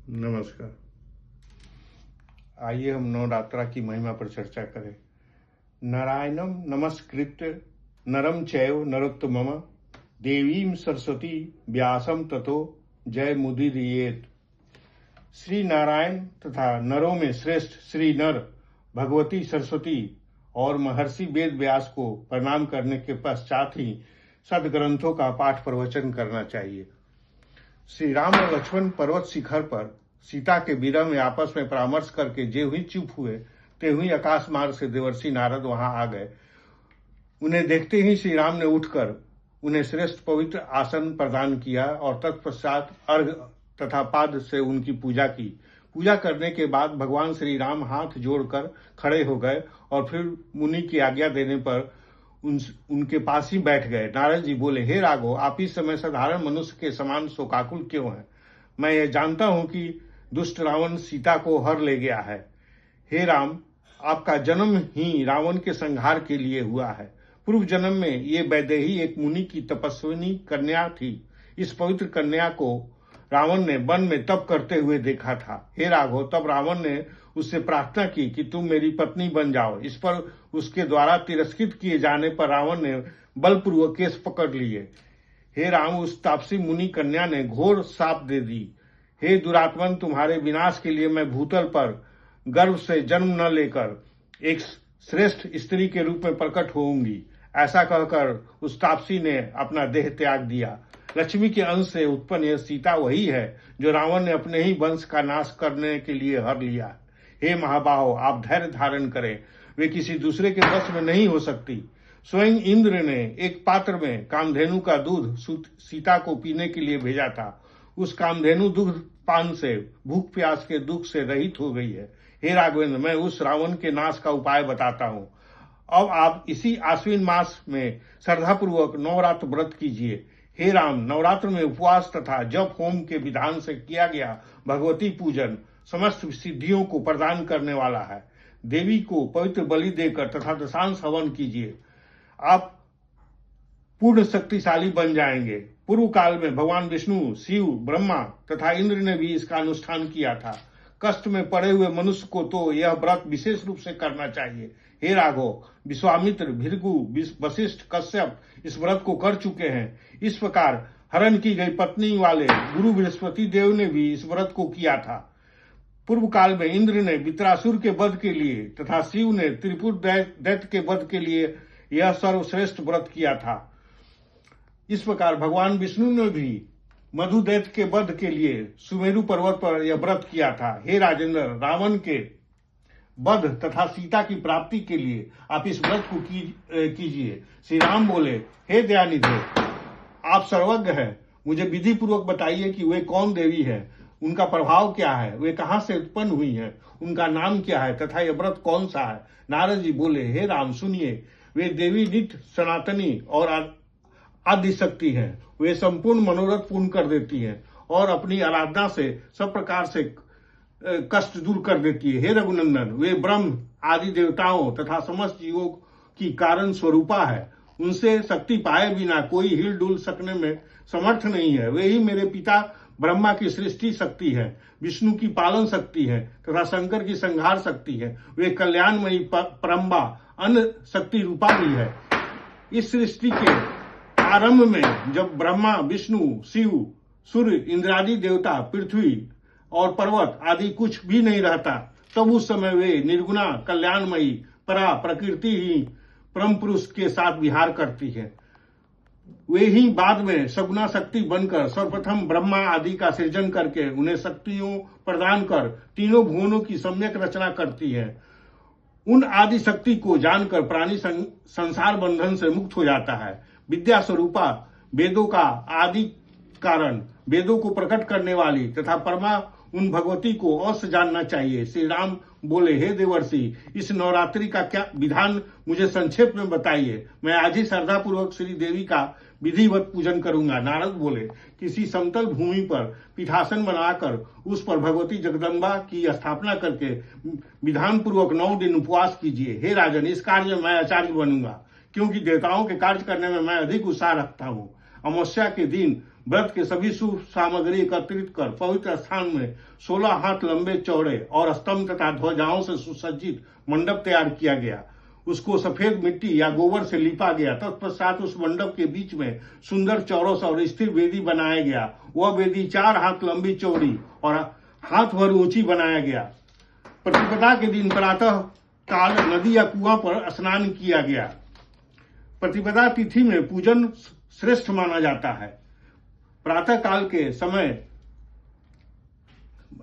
नमस्कार। आइए हम नवरात्रा की महिमा पर चर्चा करें। नारायणम नमस्कृत्य नरम चैव नरोत्तमम देवीं सरस्वती व्यासम ततो जय मुदीरयेत। श्री नारायण तथा नरों में श्रेष्ठ श्री नर भगवती सरस्वती और महर्षि वेद व्यास को प्रणाम करने के पश्चात ही सदग्रंथों का पाठ प्रवचन करना चाहिए। श्री राम और लक्ष्मण पर्वत शिखर पर सीता के विरह में आपस में परामर्श करके जे हुई चुप हुए, ते हुई आकाश मार्ग से देवर्षि नारद वहां आ गए। उन्हें देखते ही श्री राम ने उठकर उन्हें श्रेष्ठ पवित्र आसन प्रदान किया और तत्पश्चात अर्घ तथा पाद से उनकी पूजा की। पूजा करने के बाद भगवान श्री राम हाथ जोड़कर खड़े हो गए और फिर मुनि की आज्ञा देने पर उनके पास ही बैठ गए। नारद जी बोले, हे राघव, आप इस समय साधारण मनुष्य के समान शोकाकुल क्यों हैं? मैं ये जानता हूं कि दुष्ट रावण सीता को हर ले गया है। हे राम, आपका जन्म ही रावण के संहार के लिए हुआ है। पूर्व जन्म में ये वैदेही एक मुनि की तपस्विनी कन्या थी। इस पवित्र कन्या को रावण ने वन में तप करते हुए देखा था। हे राघव, तब रावण ने उससे प्रार्थना की कि तुम मेरी पत्नी बन जाओ। इस पर उसके द्वारा तिरस्कृत किए जाने पर रावण ने बलपूर्वक केस पकड़ लिए। हे राम, उस तापसी मुनि कन्या ने घोर शाप दे दी। हे दुरात्मन, तुम्हारे विनाश के लिए मैं भूतल पर गर्भ से जन्म न लेकर एक श्रेष्ठ स्त्री के रूप में प्रकट होऊंगी। ऐसा कहकर उस तापसी ने अपना देह त्याग दिया। लक्ष्मी के अंश से उत्पन्न यह सीता वही है जो रावण ने अपने ही वंश का नाश करने के लिए हर लिया। हे महाबाहो, आप धैर्य धारण करें, वे किसी दूसरे के वश में नहीं हो सकती। स्वयं इंद्र ने एक पात्र में कामधेनु का दूध सीता को पीने के लिए भेजा था। उस कामधेनु दूध पान से भूख प्यास के दुख से रहित हो गई है। हे राघवेंद्र, मैं उस रावण के नाश का उपाय बताता हूँ। अब आप इसी आश्विन मास में श्रद्धापूर्वक नवरात्र व्रत कीजिए। हे राम, नवरात्र में उपवास तथा जप होम के विधान से किया गया भगवती पूजन समस्त सिद्धियों को प्रदान करने वाला है। देवी को पवित्र बलि देकर तथा दशांश हवन कीजिए। आप पूर्ण शक्तिशाली बन जाएंगे। पूर्व काल में भगवान विष्णु, शिव, ब्रह्मा तथा इंद्र ने भी इसका अनुष्ठान किया था। कष्ट में पड़े हुए मनुष्य को तो यह व्रत विशेष रूप से करना चाहिए। हे राघव, विश्वामित्र, भृगु, वशिष्ठ, कश्यप इस व्रत को कर चुके हैं। इस प्रकार हरण की गई पत्नी वाले गुरु बृहस्पति देव ने भी इस व्रत को किया था। पूर्व काल में इंद्र ने वित्रासुर के वध के लिए तथा शिव ने त्रिपुर दैत्य के वध के लिए यह सर्वश्रेष्ठ व्रत किया था। इस प्रकार भगवान विष्णु ने भी मधु दैत्य के वध के लिए सुमेरु पर्वत पर यह व्रत किया था। हे राजेंद्र, रावण के वध तथा सीता की प्राप्ति के लिए आप इस व्रत को कीजिए। श्री राम बोले, हे दयानिधे, आप सर्वज्ञ हैं, मुझे विधि पूर्वक बताइए कि वे कौन देवी है, उनका प्रभाव क्या है, वे कहां से उत्पन्न हुई हैं, उनका नाम क्या है तथा यह व्रत कौन सा है। नारद जी बोले, हे राम, सुनिए, वे देवी नित्य सनातनी और आदि शक्ति है। वे संपूर्ण मनोरथ पूर्ण कर देती हैं और अपनी आराधना से सब प्रकार से कष्ट दूर कर देती है। हे रघुनंदन, वे ब्रह्म आदि देवताओं तथा समस्त जीवों की कारण स्वरूपा है। उनसे शक्ति पाए बिना कोई हिल डुल सकने में समर्थ नहीं है। वे ही मेरे पिता ब्रह्मा की सृष्टि शक्ति है, विष्णु की पालन शक्ति है तथा शंकर की संहार शक्ति है। वे कल्याणमयी परम्बा अन्न शक्ति रूपा भी है। इस सृष्टि के आरंभ में जब ब्रह्मा, विष्णु, शिव, सूर्य, इंद्रादि देवता, पृथ्वी और पर्वत आदि कुछ भी नहीं रहता, तब उस समय वे निर्गुणा कल्याणमयी परा प्रकृति ही परम पुरुष के साथ विहार करती है। वे ही बाद में सगुणा शक्ति बनकर सर्वप्रथम ब्रह्मा आदि का सृजन करके उन्हें शक्तियों प्रदान कर तीनों भुवनों की सम्यक रचना करती है। उन आदि शक्ति को जानकर प्राणी संसार बंधन से मुक्त हो जाता है। विद्या स्वरूपा वेदों का आदि कारण, वेदों को प्रकट करने वाली तथा परमा उन भगवती को अवश्य जानना चाहिए। श्री राम बोले, हे देवर्षि, इस नवरात्रि का क्या विधान मुझे संक्षेप में बताइए। मैं आज ही श्रद्धापूर्वक श्री देवी का विधिवत पूजन करूंगा। नारद बोले, किसी समतल भूमि पर पीठासन बनाकर उस पर भगवती जगदम्बा की स्थापना करके विधान पूर्वक 9 दिन उपवास कीजिए। हे राजन, इस कार्य में मैं आचार्य बनूंगा, क्योंकि देवताओं के कार्य करने में मैं अधिक उत्साह रखता हूँ। अमावस्या के दिन व्रत के सभी शुभ सामग्री एकत्रित कर पवित्र स्थान में 16 हाथ लंबे चौड़े और स्तंभ तथा ध्वजाओं से सुसज्जित मंडप तैयार किया गया। उसको सफेद मिट्टी या गोबर से लिपा गया। तत्पश्चात उस मंडप के बीच में सुंदर चौरस और स्थिर वेदी बनाया गया। वह वेदी 4 हाथ लंबी चौड़ी और हाथ भर ऊंची बनाया गया। प्रतिपदा के दिन प्रातः काल नदी या कुआं पर स्नान किया गया। प्रतिपदा तिथि में पूजन श्रेष्ठ माना जाता है। प्रातः काल के समय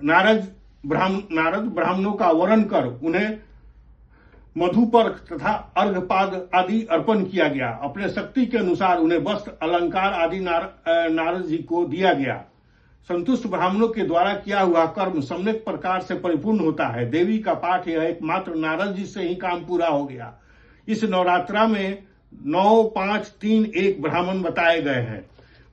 नारद ब्राह्मणों का वरण कर उन्हें मधुपर्क तथा अर्घपाद आदि अर्पण किया गया। अपने शक्ति के अनुसार उन्हें वस्त्र अलंकार आदि नारद जी को दिया गया। संतुष्ट ब्राह्मणों के द्वारा किया हुआ कर्म सम्यक प्रकार से परिपूर्ण होता है। देवी का पाठ यह एकमात्र नारद जी से ही काम पूरा हो गया। इस नवरात्रा में 9, 5, 3, 1 ब्राह्मण बताए गए हैं।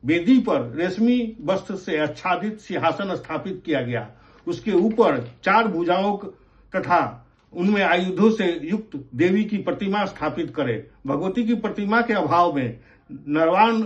वेदी पर रेशमी वस्त्र से आच्छादित सिंहासन स्थापित किया गया। उसके ऊपर 4 भुजाओं तथा उनमें आयुधों से युक्त देवी की प्रतिमा स्थापित करे। भगवती की प्रतिमा के अभाव में नरवाण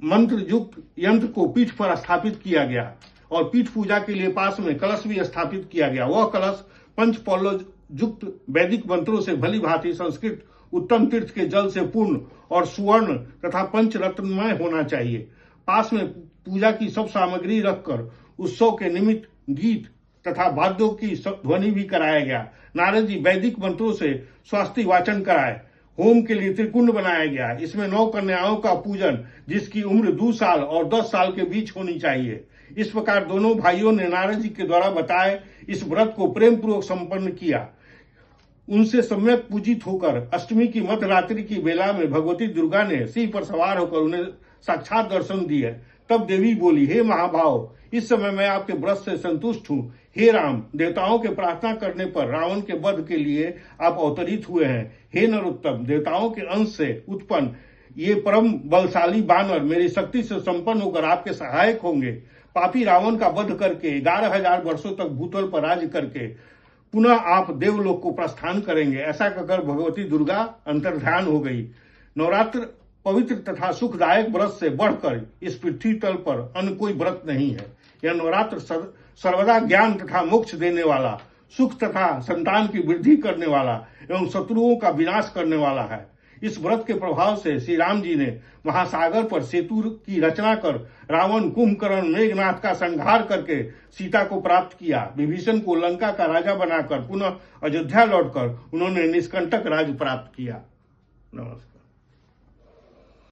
मंत्र युक्त यंत्र को पीठ पर स्थापित किया गया और पीठ पूजा के लिए पास में कलश भी स्थापित किया गया। वह कलश 5 पौलों युक्त वैदिक मंत्रों से भली भांति संस्कृत उत्तम तीर्थ के जल से पूर्ण और सुवर्ण तथा पंचरत्नमय होना चाहिए। पास में पूजा की सब सामग्री रखकर उत्सव के निमित्त गीत तथा वाद्यों की ध्वनि भी कराया गया। नारद जी वैदिक मंत्रों से स्वास्थ्य वाचन कराए। होम के लिए त्रिकुंड बनाया गया। इसमें 9 कन्याओं का पूजन, जिसकी उम्र 2 साल और 10 साल के बीच होनी चाहिए। इस प्रकार दोनों भाइयों ने नारद जी के द्वारा बताए इस व्रत को प्रेम पूर्वक संपन्न किया। उनसे सम्यक पूजित होकर अष्टमी की मध्य रात्रि की बेला में भगवती दुर्गा ने सिंह पर सवार होकर उन्हें साक्षात दर्शन दिए। तब देवी बोली, हे महाभाव, इस समय मैं आपके व्रत से संतुष्ट हूँ। हे राम, देवताओं के प्रार्थना करने पर रावण के वध के लिए आप अवतरित हुए हैं। हे नरोत्तम, देवताओं के अंश से उत्पन्न ये परम बलशाली बानर मेरी शक्ति से संपन्न होकर आपके सहायक होंगे। पापी रावण का वध करके 11,000 वर्षों तक भूतल पर राज करके पुनः आप देवलोक को प्रस्थान करेंगे। ऐसा कहकर भगवती दुर्गा अंतर्ध्यान हो गई। नवरात्र पवित्र तथा सुखदायक व्रत से बढ़कर इस पृथ्वी तल पर अन्य कोई व्रत नहीं है। यह नवरात्र सर्वदा ज्ञान तथा मोक्ष देने वाला, सुख तथा संतान की वृद्धि करने वाला एवं शत्रुओं का विनाश करने वाला है। इस व्रत के प्रभाव से श्री राम जी ने महासागर पर सेतु की रचना कर रावण, कुंभकर्ण, मेघनाथ का संहार करके सीता को प्राप्त किया। विभीषण को लंका का राजा बनाकर पुनः अयोध्या लौटकर उन्होंने निष्कंटक राज्य प्राप्त किया। नमस्कार।